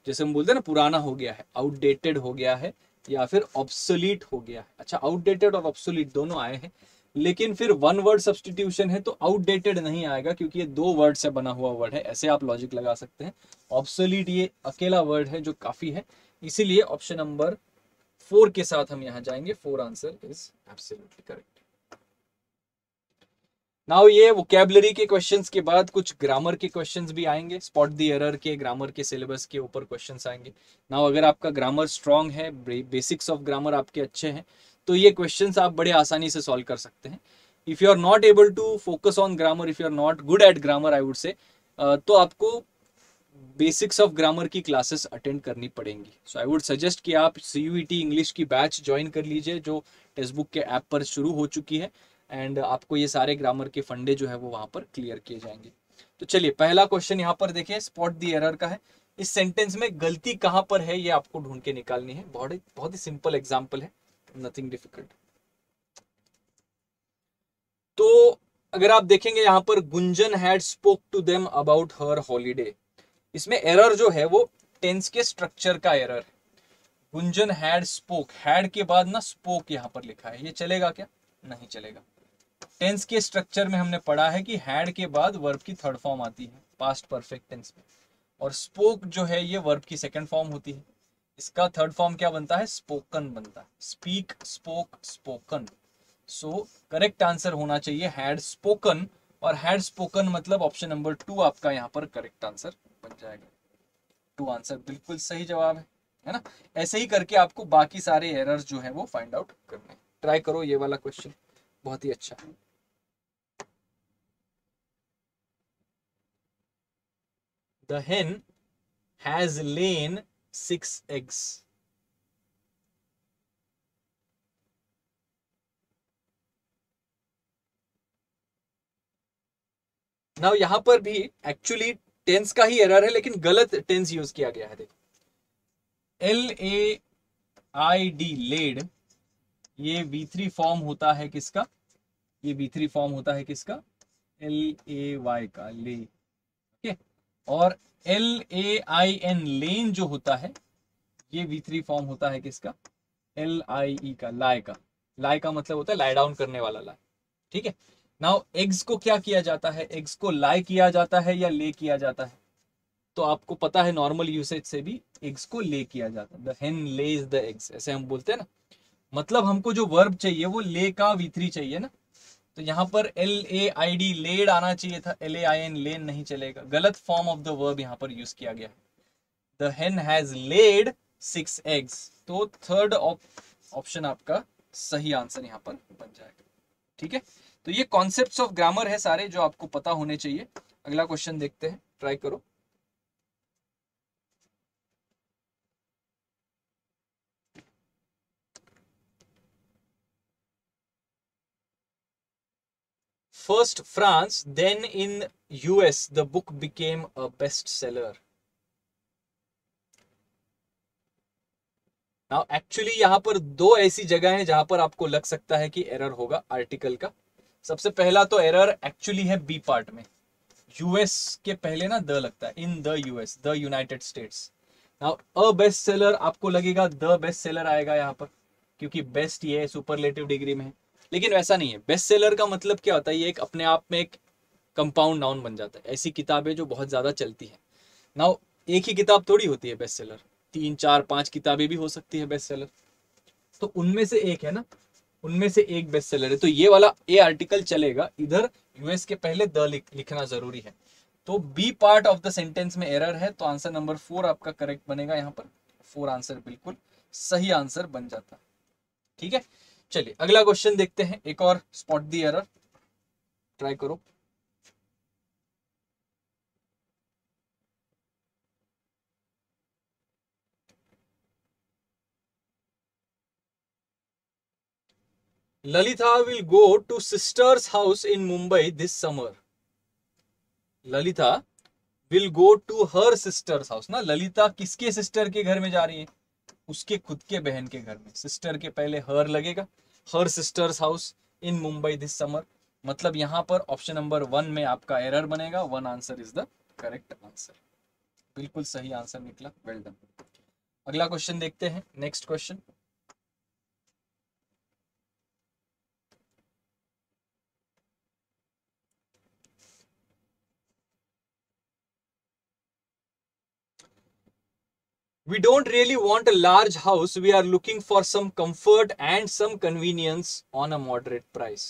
जैसे हम बोलते हैं ना, पुराना हो गया है, आउटडेटेड हो गया है, या फिर ऑब्सोलीट हो गया है। अच्छा, आउटडेटेड और ऑब्सोलीट दोनों आए हैं, लेकिन फिर वन वर्ड सब्सटीट्यूशन है तो आउटडेटेड नहीं आएगा, क्योंकि ये 2 वर्ड से बना हुआ वर्ड है। ऐसे आप लॉजिक लगा सकते हैं। ऑब्सोलीट ये अकेला वर्ड है जो काफी है, इसीलिए ऑप्शन नंबर 4 के साथ हम यहां जाएंगे। 4 answer is absolutely correct. Now ये वोकैबुलरी के क्वेश्चंस के बाद कुछ ग्रामर के क्वेश्चंस भी आएंगे। स्पॉट द एरर के ग्रामर के सिलेबस के ऊपर क्वेश्चंस आएंगे। नाउ अगर आपका ग्रामर स्ट्रांग है, बेसिक्स ऑफ ग्रामर आपके अच्छे हैं, तो ये क्वेश्चंस आप बड़े आसानी से सॉल्व कर सकते हैं। If you are not able to focus on grammar, if you are not good at grammar I would say, तो आपको बेसिक्स ऑफ ग्रामर की क्लासेस अटेंड करनी पड़ेंगी। सो आई वुड सजेस्ट कि आप CUET इंग्लिश की बैच ज्वाइन कर लीजिए, जो टेक्स्टबुक के ऐप पर शुरू हो चुकी है, एंड आपको ये सारे ग्रामर के फंडे जो है वो वहां पर क्लियर किए जाएंगे। तो चलिए पहला क्वेश्चन यहाँ पर देखिए, स्पॉट द एरर का है। इस सेंटेंस में गलती कहां पर है ये आपको ढूंढ के निकालनी है। बहुत ही सिंपल एग्जाम्पल है, नथिंग डिफिकल्ट। तो अगर आप देखेंगे यहाँ पर, Gunjan had spoke to them about her holiday. इसमें एरर जो है वो टेंस के स्ट्रक्चर का एरर है। गुंजन हैड स्पोक, हैड के बाद ना स्पोक यहाँ पर लिखा है, ये चलेगा क्या? नहीं चलेगा। टेंस के स्ट्रक्चर में हमने पढ़ा है कि हैड के बाद वर्ब की थर्ड फॉर्म आती है पास्ट परफेक्ट टेंस में, और स्पोक जो है ये वर्ब की सेकंड फॉर्म होती है। इसका थर्ड फॉर्म क्या बनता है? स्पोकन बनता है। Speak, spoke, spoken. So correct answer होना चाहिए हैड स्पोकन, और हैड स्पोकन मतलब ऑप्शन नंबर 2 आपका यहाँ पर करेक्ट आंसर बन जाएगा। 2 आंसर बिल्कुल सही जवाब है ना। ऐसे ही करके आपको बाकी सारे एरर्स जो है वो फाइंड आउट करने हैं। ट्राई करो ये वाला क्वेश्चन, बहुत ही अच्छा है। The hen has laid 6 eggs. Now यहां पर भी एक्चुअली टेंस का ही एरर है, लेकिन गलत टेंस यूज किया गया है। देखो, LAID लेड, ये V3 फॉर्म होता है किसका? ये V3 फॉर्म होता है किसका? LAY का, ले। ओके, और LAIN लेन जो होता है, ये V3 फॉर्म होता है किसका? LIE का, लाय का। लाय का मतलब होता है लाई डाउन करने वाला लाय। ठीक है, नाउ एग्स को क्या किया जाता है, एग्स को लाई किया जाता है या ले किया जाता है? तो आपको पता है नॉर्मल यूसेज से भी एग्स को ले किया जाता है, द हेन लेज द एग्स, ऐसे हम बोलते हैं ना। मतलब हमको जो वर्ब चाहिए वो ले का V3 चाहिए ना, तो यहाँ पर LAID लेड आना चाहिए था, LAIN लेन नहीं चलेगा, गलत फॉर्म ऑफ द वर्ब यहाँ पर यूज किया गया है। द हेन हैज लेड 6 एग्स, तो थर्ड ऑप्शन आपका सही आंसर यहाँ पर बन जाएगा। ठीक है, तो ये कॉन्सेप्ट्स ऑफ ग्रामर है सारे जो आपको पता होने चाहिए। अगला क्वेश्चन देखते हैं, ट्राई करो। First France, then in US, the book became a bestseller. Now actually यहाँ पर दो ऐसी जगह हैं जहां पर आपको लग सकता है कि एरर होगा आर्टिकल का। सबसे पहला तो एरर एक्चुअली है बी पार्ट में, यूएस के पहले ना द लगता है, in the US, the United states. Now a best seller आपको लगेगा द बेस्ट सेलर आएगा यहाँ पर, क्योंकि बेस्ट ये सुपरलेटिव डिग्री में है, लेकिन वैसा नहीं है। बेस्ट सेलर का मतलब क्या होता है, ये एक अपने आप में एक कंपाउंड नाउन बन जाता है, ऐसी किताबें जो बहुत ज्यादा चलती है। नाउ एक ही किताब थोड़ी होती है बेस्ट सेलर, 3 4 5 किताबें भी हो सकती है बेस्ट सेलर, तो उनमें से एक है ना, उनमें से एक बेस्ट सेलर है, तो ये वाला ए आर्टिकल चलेगा। इधर यूएस के पहले द लिखना जरूरी है, तो B part of the sentence में एरर है, तो आंसर नंबर 4 आपका करेक्ट बनेगा यहाँ पर। 4 आंसर बिल्कुल सही आंसर बन जाता है। ठीक है, चलिए अगला क्वेश्चन देखते हैं, एक और स्पॉट दी एरर, ट्राई करो। Lalitha will go to sister's house in Mumbai this summer. Lalitha will go to her sister's house ना, ललिता किसके सिस्टर के घर में जा रही है, उसके खुद के बहन के घर में, सिस्टर के पहले हर लगेगा, हर sisters house in Mumbai this summer, मतलब यहां पर ऑप्शन नंबर 1 में आपका एरर बनेगा, 1 answer is the correct answer. बिल्कुल सही आंसर निकला, वेल डन। अगला क्वेश्चन देखते हैं, next question. We don't really want a large house. We are looking for some comfort and some convenience on a moderate price.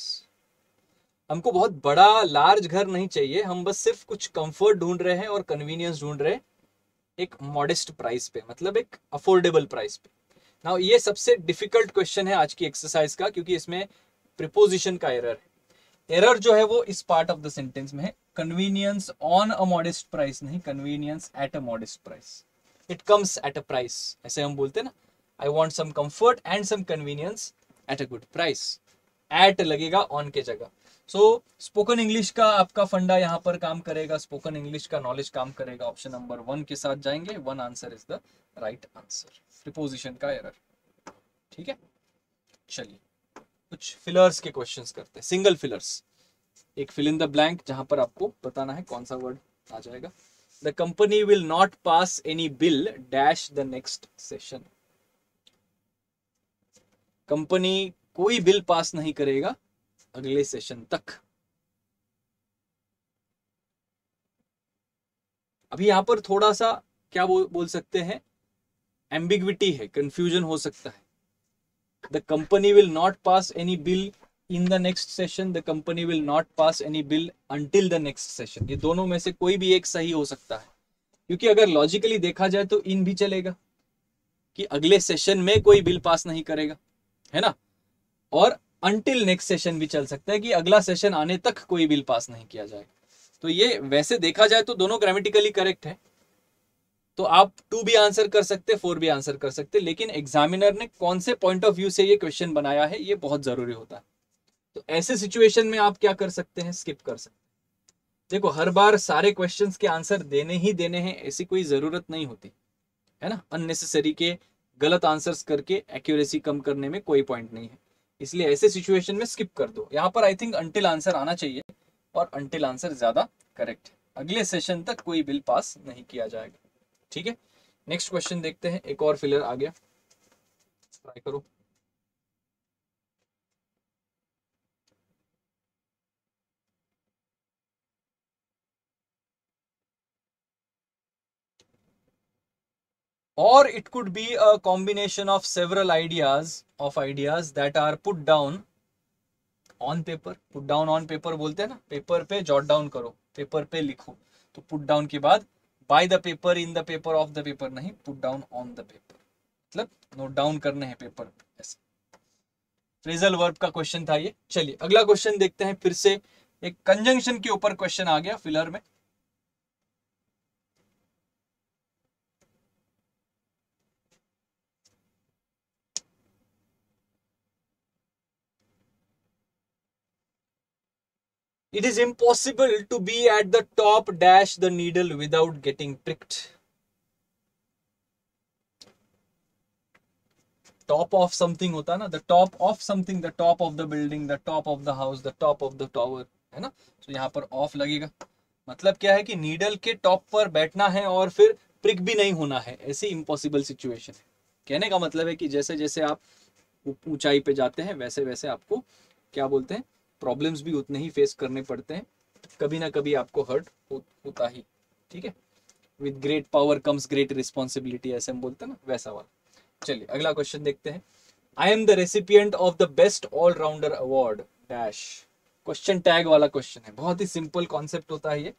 हमको बहुत बड़ा large घर नहीं चाहिए, हम बस सिर्फ कुछ कंफर्ट ढूंढ रहे हैं और कन्वीनियंस ढूंढ रहे हैं एक मॉडेस्ट प्राइस पे, मतलब एक अफोर्डेबल प्राइस पे। नाउ ये सबसे डिफिकल्ट क्वेश्चन है आज की एक्सरसाइज का, क्योंकि इसमें प्रिपोजिशन का एरर है। एरर जो है वो इस पार्ट ऑफ द सेंटेंस में है, convenience on a modest price नहीं, convenience at a modest price. It comes at a price, ऐसे हम बोलते हैं ना, I want some comfort and some convenience at a good price, at लगेगा on के जगह। सो स्पोकन इंग्लिश का आपका फंडा यहाँ पर काम करेगा, स्पोकन इंग्लिश का नॉलेज काम करेगा, ऑप्शन नंबर 1 के साथ जाएंगे, 1 answer is the right answer, preposition का एरर। ठीक है, चलिए कुछ फिलर्स के क्वेश्चंस करते हैं, सिंगल फिलर्स, एक फिल इन द ब्लैंक जहां पर आपको बताना है कौन सा वर्ड आ जाएगा। The company will not pass any bill dash the next session. Company कोई बिल पास नहीं करेगा अगले सेशन तक। अभी यहां पर थोड़ा सा क्या बोल सकते हैं, एम्बिग्विटी है, कंफ्यूजन हो सकता है। The company will not pass any bill in the next session, the company will not pass any bill until the next session, ये दोनों में से कोई भी एक सही हो सकता है, क्योंकि अगर लॉजिकली देखा जाए तो इन भी चलेगा कि अगले सेशन में कोई बिल पास नहीं करेगा, है ना, और अंटिल नेक्स्ट सेशन भी चल सकता है कि अगला सेशन आने तक कोई बिल पास नहीं किया जाएगा। तो ये वैसे देखा जाए तो दोनों ग्रामेटिकली करेक्ट है, तो आप 2 भी आंसर कर सकते, 4 भी आंसर कर सकते, लेकिन एग्जामिनर ने कौन से पॉइंट ऑफ व्यू से ये क्वेश्चन बनाया है ये बहुत जरूरी होता है। तो ऐसे सिचुएशन में आप क्या कर सकते हैं, स्किप कर सकते हैं। देखो हर बार सारे क्वेश्चंस के आंसर देने ही देने हैं ऐसी कोई जरूरत नहीं होती है ना, अननेसेसरी के गलत आंसर्स करके एक्यूरेसी कम करने में कोई पॉइंट नहीं है, इसलिए ऐसे सिचुएशन में स्किप कर दो। यहाँ पर आई थिंक अंटिल आंसर आना चाहिए, और अंटिल आंसर ज्यादा करेक्ट है, अगले सेशन तक कोई बिल पास नहीं किया जाएगा। ठीक है, नेक्स्ट क्वेश्चन देखते हैं, एक और फिलर आ गया, ट्राई करो। or it could be a combination of several ideas that are put down on paper. put down on paper बोलते हैं ना, पेपर पे जॉट डाउन करो, पेपर पे लिखो, तो पुट डाउन के बाद by the paper, in the paper, of the paper नहीं, put down on the paper, मतलब नोट डाउन करने हैं पेपर पे, ऐसे। फ्रेजल वर्ब का क्वेश्चन था ये। चलिए अगला क्वेश्चन देखते हैं, फिर से एक कंजंक्शन के ऊपर क्वेश्चन आ गया फिलर में। It is impossible to be at the top dash the needle without getting pricked. Top of something होता है ना, the top of something, the top of the building, the top of the house, the top of the tower, है ना। तो यहाँ पर of लगेगा, मतलब क्या है कि नीडल के टॉप पर बैठना है और फिर प्रिक भी नहीं होना है, ऐसी इम्पॉसिबल सिचुएशन है। कहने का मतलब है कि जैसे जैसे आप ऊंचाई पे जाते हैं वैसे वैसे आपको क्या बोलते हैं, प्रॉब्लम्स भी उतने ही फेस करने पड़ते हैं, कभी ना कभी आपको हर्ट होता ही, ठीक है। With great power comes great responsibility, ऐसे हम बोलते हैं ना, वैसा वाला। चलिए अगला क्वेश्चन देखते हैं। I am the recipient of the best allrounder award dash. Question tag वाला क्वेश्चन है, बहुत ही सिंपल कॉन्सेप्ट होता है ये,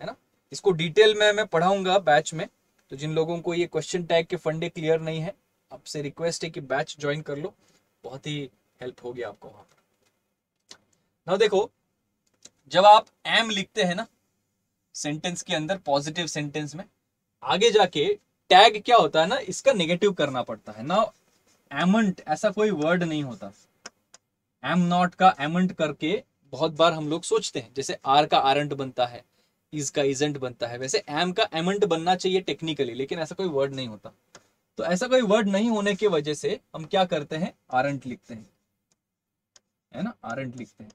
है ना। इसको डिटेल में मैं पढ़ाऊंगा बैच में, तो जिन लोगों को ये क्वेश्चन टैग के फंडे क्लियर नहीं है, आपसे रिक्वेस्ट है कि बैच ज्वाइन कर लो, बहुत ही हेल्प होगी आपको वहां पर। ना देखो, जब आप एम लिखते हैं ना सेंटेंस के अंदर, पॉजिटिव सेंटेंस में, आगे जाके टैग क्या होता है ना, इसका नेगेटिव करना पड़ता है ना। एमंट ऐसा कोई वर्ड नहीं होता, एम नॉट का एमंट करके बहुत बार हम लोग सोचते हैं, जैसे आर का आरंट बनता है, इज का इजेंट बनता है, वैसे एम का एमंट बनना चाहिए टेक्निकली, लेकिन ऐसा कोई वर्ड नहीं होता। तो ऐसा कोई वर्ड नहीं होने की वजह से हम क्या करते हैं, आरंट लिखते हैं, है ना, आरंट लिखते हैं।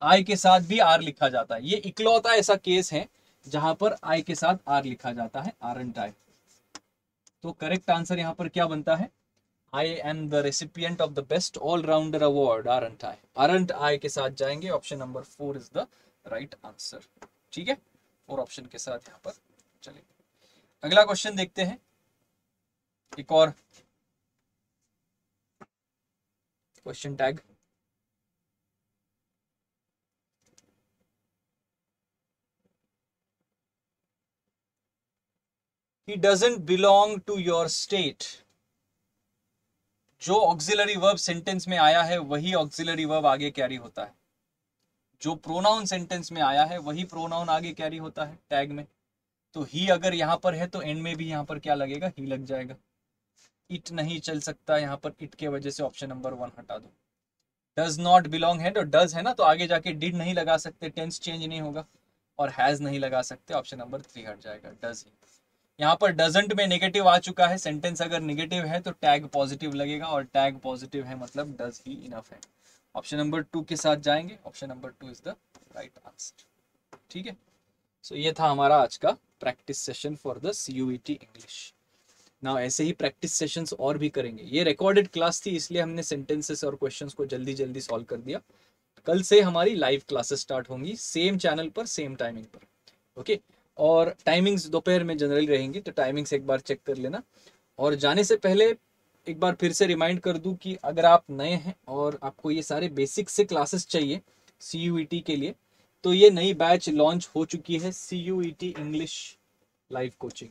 आई के साथ भी आर लिखा जाता है, ये इकलौता ऐसा केस है जहां पर आई के साथ आर लिखा जाता है, आरंट आई। तो करेक्ट आंसर यहां पर क्या बनता है, I am the recipient of the best allrounder award aren't I. Aren't I के साथ जाएंगे, option number 4 is the right answer, ठीक है। 4 ऑप्शन के साथ यहां पर चलिए अगला क्वेश्चन देखते हैं। एक और question tag, he doesn't belong to your state। जो ऑक्सिलरी वर्ब सेंटेंस में आया है वही ऑक्सिलरी वर्ब आगे कैरी होता है, जो प्रोनाउन सेंटेंस में आया है वही प्रोनाउन आगे कैरी होता है टैग में। तो ही अगर यहाँ पर है तो एंड में भी यहाँ पर क्या लगेगा, ही लग जाएगा। इट नहीं चल सकता यहाँ पर, इट के वजह से ऑप्शन नंबर 1 हटा दो। डज नॉट बिलोंग है तो डज है ना, तो आगे जाके डिड नहीं लगा सकते, टेंस चेंज नहीं होगा, और हैज नहीं लगा सकते, ऑप्शन नंबर 3 हट जाएगा, डज ही। यहाँ पर डजंट में नेगेटिव आ चुका है, सेंटेंस अगर नेगेटिव है तो टैग पॉजिटिव लगेगा, और टैग पॉजिटिव है मतलब डज ही इनफ है। ऑप्शन नंबर 2 के साथ जाएंगे, option number 2 is the right answer, ठीक है। सो ये था हमारा आज का practice session for the CUET English. ना ऐसे ही प्रैक्टिस सेशंस और भी करेंगे, ये रिकॉर्डेड क्लास थी इसलिए हमने सेंटेंसेस और क्वेश्चंस को जल्दी जल्दी सॉल्व कर दिया। कल से हमारी लाइव क्लासेस स्टार्ट होंगी, सेम चैनल पर, सेम टाइमिंग पर, ओके। और टाइमिंग्स दोपहर में जनरली रहेंगी, तो टाइमिंग्स एक बार चेक कर लेना। और जाने से पहले एक बार फिर से रिमाइंड कर दूं कि अगर आप नए हैं और आपको ये सारे बेसिक से क्लासेस चाहिए CUET के लिए, तो ये नई बैच लॉन्च हो चुकी है, CUET इंग्लिश लाइव कोचिंग।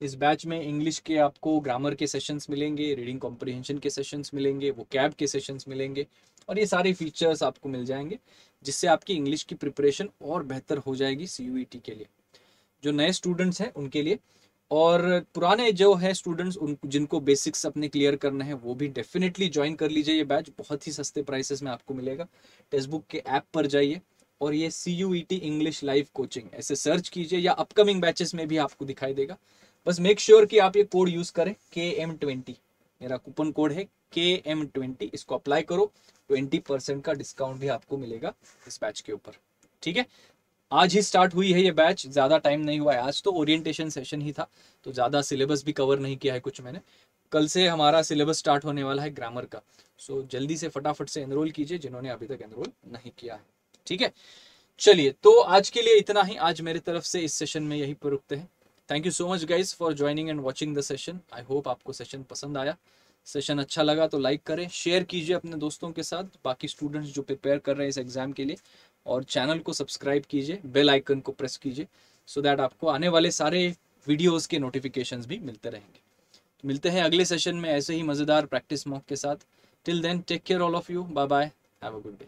इस बैच में इंग्लिश के आपको ग्रामर के सेशंस मिलेंगे, रीडिंग कॉम्प्रिहेंशन के सेशंस मिलेंगे, वोकैब के सेशंस मिलेंगे, और ये सारे फीचर्स आपको मिल जाएंगे, जिससे आपकी इंग्लिश की प्रिपरेशन और बेहतर हो जाएगी CUET के लिए। जो नए स्टूडेंट्स हैं उनके लिए, और पुराने जो है स्टूडेंट्स, उन जिनको बेसिक्स अपने क्लियर करना है, वो भी डेफिनेटली ज्वाइन कर लीजिए। ये बैच बहुत ही सस्ते प्राइसेस में आपको मिलेगा। टेक्स्ट बुक के ऐप पर जाइए और ये CUET इंग्लिश लाइव कोचिंग ऐसे सर्च कीजिए, या अपकमिंग बैचेस में भी आपको दिखाई देगा। बस मेक श्योर कि आप ये कोड यूज करें, KM20, मेरा कूपन कोड है KM20, इसको अप्लाई करो, 20% का डिस्काउंट भी आपको मिलेगा इस बैच के ऊपर, ठीक है। आज ही स्टार्ट हुई है ये बैच, ज़्यादा टाइम नहीं हुआ है, आज तो ओरिएंटेशन सेशन ही था, तो ज़्यादा सिलेबस भी कवर नहीं किया है कुछ मैंने। कल से हमारा सिलेबस स्टार्ट होने वाला है ग्रामर का, सो जल्दी से फटाफट से एनरोल कीजिए जिन्होंने अभी तक एनरोल नहीं किया है, ठीक है। चलिए, तो आज के लिए इतना ही, आज मेरी तरफ से इस सेशन में यही पर रुकते हैं। Thank you so much guys for joining and watching the session. I hope आपको सेशन पसंद आया। सेशन अच्छा लगा तो लाइक करें, शेयर कीजिए अपने दोस्तों के साथ, बाकी स्टूडेंट्स जो प्रिपेयर कर रहे हैं इस एग्जाम के लिए, और चैनल को सब्सक्राइब कीजिए, बेल आइकन को प्रेस कीजिए, सो दैट आपको आने वाले सारे वीडियोस के नोटिफिकेशंस भी मिलते रहेंगे। मिलते हैं अगले सेशन में ऐसे ही मज़ेदार प्रैक्टिस मॉक के साथ। Till then take care all of you, bye bye, have a good day.